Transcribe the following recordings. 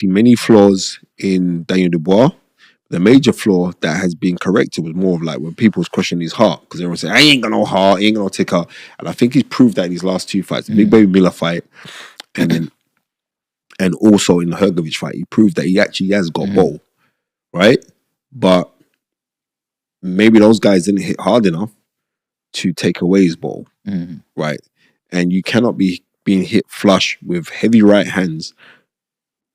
see many flaws in Daniel Dubois. The major flaw that has been corrected was more of like when people was questioning his heart, because everyone said, I ain't got no heart, he ain't got no ticker. And I think he's proved that in his last two fights, the Big Baby Miller fight, and also in the Hrgovic fight, he proved that he actually has got ball, right? But maybe those guys didn't hit hard enough to take away his ball, right? And you cannot be being hit flush with heavy right hands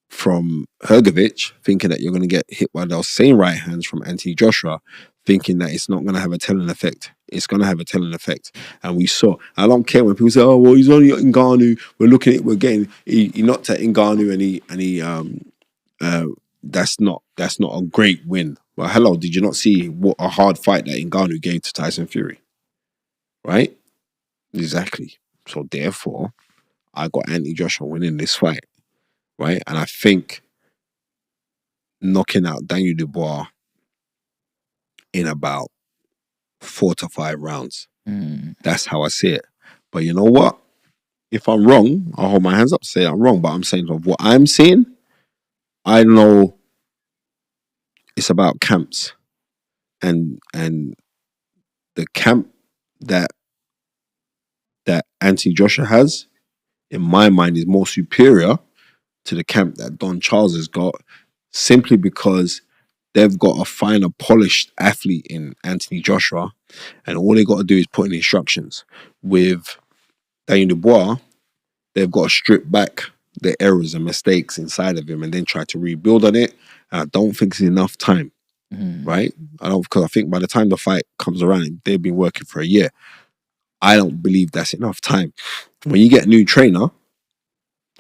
from Hrgovic, thinking that you're going to get hit by those same right hands from Anthony Joshua, thinking that it's not going to have a telling effect. It's going to have a telling effect. And we saw, I don't care when people say, oh, well, he's only at Ngannou. We're looking at, we're getting, he knocked at Ngannou that's not a great win. Well, hello, did you not see what a hard fight that Ngannou gave to Tyson Fury? Right? Exactly. So therefore, I got Anthony Joshua winning this fight. Right? And I think knocking out Daniel Dubois in about 4 to 5 rounds. That's how I see it. But you know what? If I'm wrong, I'll hold my hands up to say I'm wrong. But I'm saying of what I'm seeing, I know it's about camps. And the camp that Anthony Joshua has, in my mind, is more superior to the camp that Don Charles has got, simply because they've got a finer, polished athlete in Anthony Joshua, and all they got to do is put in instructions. With Daniel Dubois, they've got to strip back the errors and mistakes inside of him and then try to rebuild on it. And I don't think it's enough time, right? Because I think by the time the fight comes around, they've been working for a year. I don't believe that's enough time. When you get a new trainer,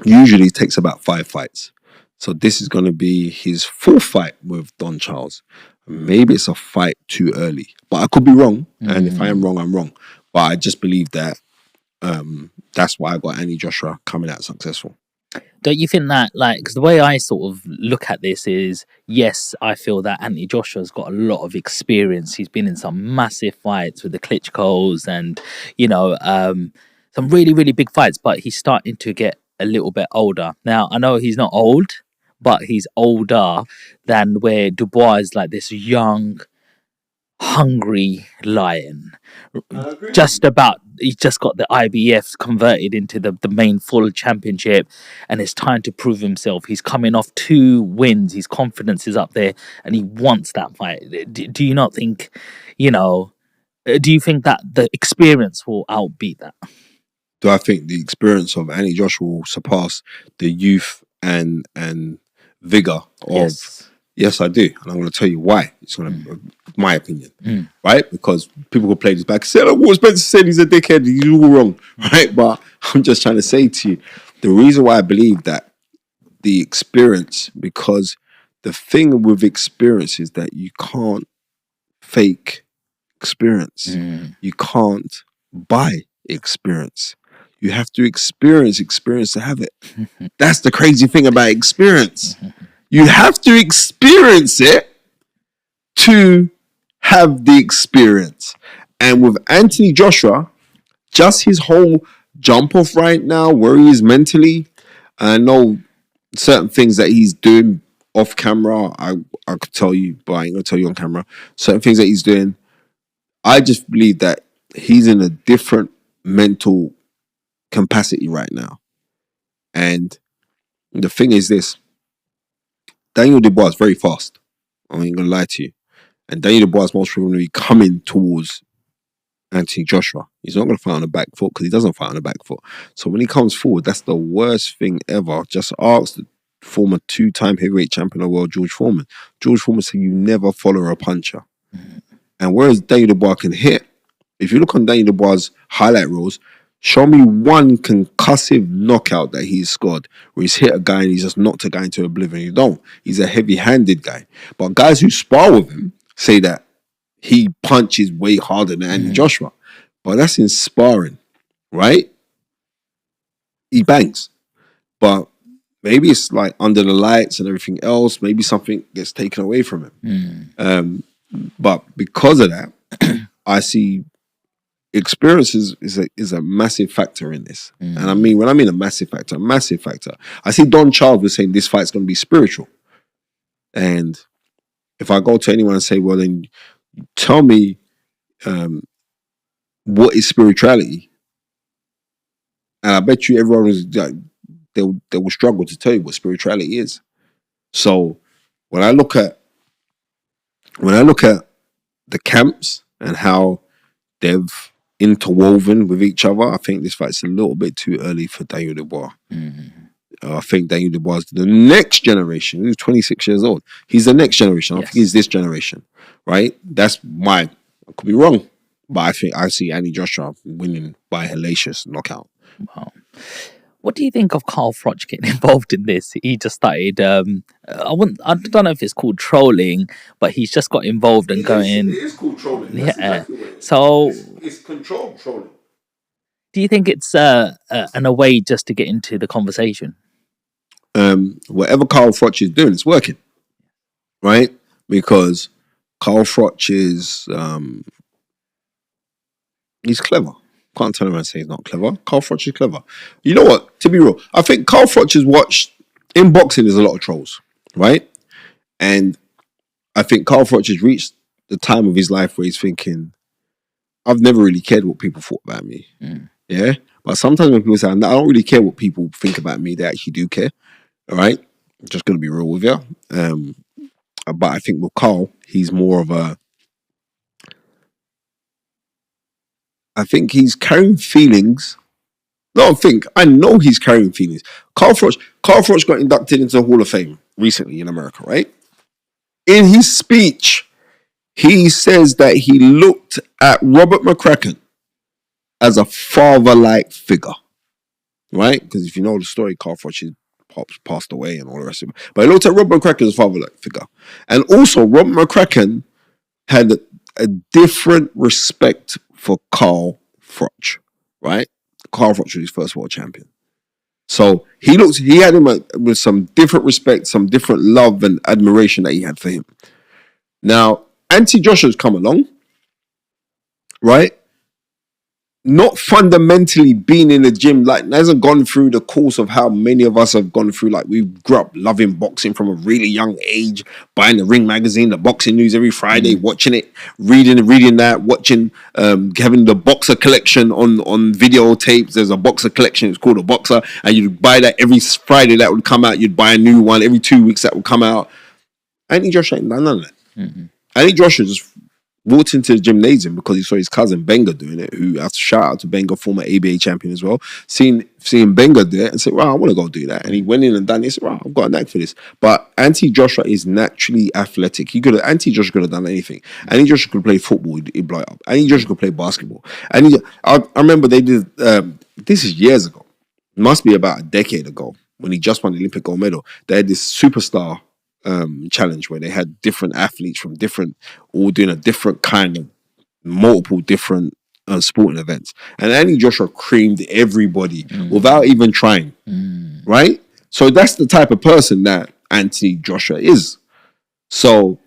usually it takes about 5 fights. So this is going to be his 4th fight with Don Charles. Maybe it's a fight too early, but I could be wrong. And if I am wrong, I'm wrong. But I just believe that that's why I got Anthony Joshua coming out successful. Don't you think that, like, because the way I sort of look at this is, yes, I feel that Anthony Joshua's got a lot of experience. He's been in some massive fights with the Klitschko's and, you know, some really, really big fights, but he's starting to get a little bit older. Now, I know he's not old, but he's older than where Dubois is like this young, hungry lion. He's just got the IBF converted into the main full championship, and it's time to prove himself. He's coming off 2 wins. His confidence is up there, and he wants that fight. Do you not think, you know, do you think that the experience will outbeat that? Do I think the experience of Anthony Joshua will surpass the youth and vigor of... Yes, I do. And I'm going to tell you why. It's going to, my opinion, right? Because people will play this back and say, oh, what Spencer said, he's a dickhead, he's all wrong, right? But I'm just trying to say to you, the reason why I believe that the experience, because the thing with experience is that you can't fake experience. You can't buy experience. You have to experience to have it. That's the crazy thing about experience. You have to experience it to have the experience. And with Anthony Joshua, just his whole jump off right now, where he is mentally, I know certain things that he's doing off camera, I could tell you, but I ain't going to tell you on camera. Certain things that he's doing, I just believe that he's in a different mental capacity right now. And the thing is this, Daniel Dubois is very fast. I ain't going to lie to you. And Daniel Dubois is most probably going to be coming towards Anthony Joshua. He's not going to fight on the back foot because he doesn't fight on the back foot. So when he comes forward, that's the worst thing ever. Just ask the former 2-time heavyweight champion of the world, George Foreman. George Foreman said you never follow a puncher. And whereas Daniel Dubois can hit, if you look on Daniel Dubois' highlight reels, show me one concussive knockout that he's scored where he's hit a guy and he's just knocked a guy into oblivion. You don't. He's a heavy-handed guy. But guys who spar with him say that he punches way harder than Anthony Joshua. But that's in sparring, right? He bangs. But maybe it's like under the lights and everything else. Maybe something gets taken away from him. But because of that, I see experience is a massive factor in this. And I mean, when I mean a massive factor. I see Don Charles was saying this fight's going to be spiritual. And if I go to anyone and say, well, then tell me what is spirituality? And I bet you everyone was like, they will struggle to tell you what spirituality is. So when I look at the camps and how they've interwoven with each other, I think this fight's a little bit too early for Daniel Dubois. I think Daniel Dubois is the next generation. He's 26 years old. He's the next generation. I think he's this generation, right? That's I could be wrong, but I think I see Anthony Joshua winning by a hellacious knockout. Wow. What do you think of Carl Froch getting involved in this? He just started, I don't know if it's called trolling, but he's just got involved and going. It is called trolling. Yeah. Exactly what it is. So it's controlled trolling. Do you think it's a way just to get into the conversation? Whatever Carl Froch is doing, it's working, right? Because Carl Froch is he's clever. Can't tell him and say he's not clever. Carl Froch is clever. You know what? To be real, I think Carl Froch has watched in boxing. There's a lot of trolls, right? And I think Carl Froch has reached the time of his life where he's thinking, I've never really cared what people thought about me. Yeah, but sometimes when people say, I don't really care what people think about me, they actually do care. All right, I'm just gonna be real with you. But I think with Carl, he's more of a. I think he's carrying feelings. I know he's carrying feelings. Carl Froch got inducted into the Hall of Fame recently in America, right? In his speech, he says that he looked at Robert McCracken as a father-like figure, right? Because if you know the story, Carl Froch passed away and all the rest of it. But he looked at Robert McCracken as a father-like figure. And also, Robert McCracken had a different respect for Carl Froch, right? Carl Froch was his first world champion. So he had him with some different respect, some different love and admiration that he had for him. Now, Anthony Joshua's come along, right? Not fundamentally being in the gym, like hasn't gone through the course of how many of us have gone through. Like we grew up loving boxing from a really young age, buying the Ring magazine, the boxing news every Friday, watching it, reading that, watching, having the boxer collection on videotapes. There's a boxer collection, it's called a boxer, and you'd buy that every Friday that would come out. You'd buy a new one every 2 weeks that would come out. Anthony Joshua ain't done none of that. Anthony Joshua just walked into the gymnasium because he saw his cousin Benga doing it, who, have to shout out to Benga, former ABA champion as well, seeing Benga do it and said, wow, I want to go do that. And he went in and done it. He said, wow, I've got a knack for this. But Anthony Joshua is naturally athletic. Anthony Joshua could have done anything. Anthony Joshua could play football, he'd blow it up. Anthony Joshua could play basketball. I remember they did, this is years ago, it must be about a decade ago, when he just won the Olympic gold medal. They had this superstar challenge where they had different athletes from all doing a different kind of multiple different sporting events, and Anthony Joshua creamed everybody without even trying, right? So that's the type of person that Anthony Joshua is. So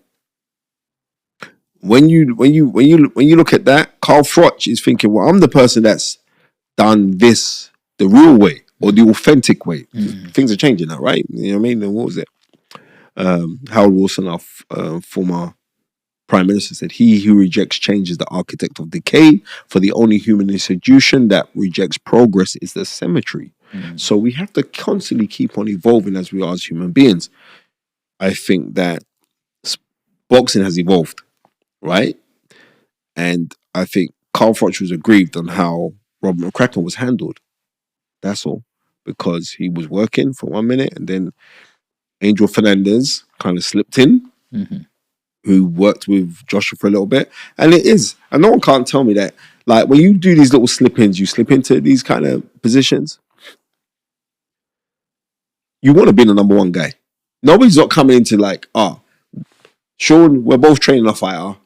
when you look at that, Carl Froch is thinking, well, I'm the person that's done this the real way or the authentic way. Things are changing now, right? You know what I mean? And what was it? Harold Wilson, our former Prime Minister, said, he who rejects change is the architect of decay, for the only human institution that rejects progress is the cemetery. So we have to constantly keep on evolving as we are as human beings. I think that boxing has evolved, right? And I think Carl Froch was aggrieved on how Robert McCracken was handled. That's all. Because he was working for 1 minute and then Angel Fernandez kind of slipped in, who worked with Joshua for a little bit. And no one can't tell me that, like, when you do these little slip-ins, you slip into these kind of positions, you want to be the number one guy. Nobody's not coming into like, Sean, we're both training a fighter,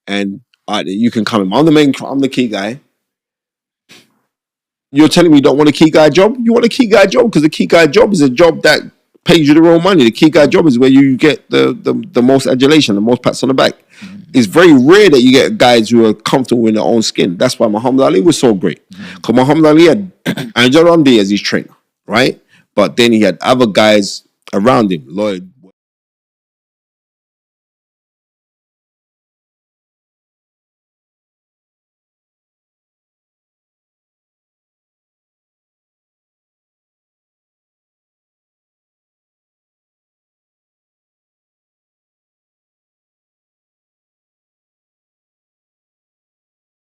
and you can come in. I'm the key guy. You're telling me you don't want a key guy job? You want a key guy job because the key guy job is a job that pays you the real money. The key guy job is where you get the most adulation, the most pats on the back. It's very rare that you get guys who are comfortable in their own skin. That's why Muhammad Ali was so great. Because Muhammad Ali had Angel Ramdi as his trainer, right? But then he had other guys around him, Lloyd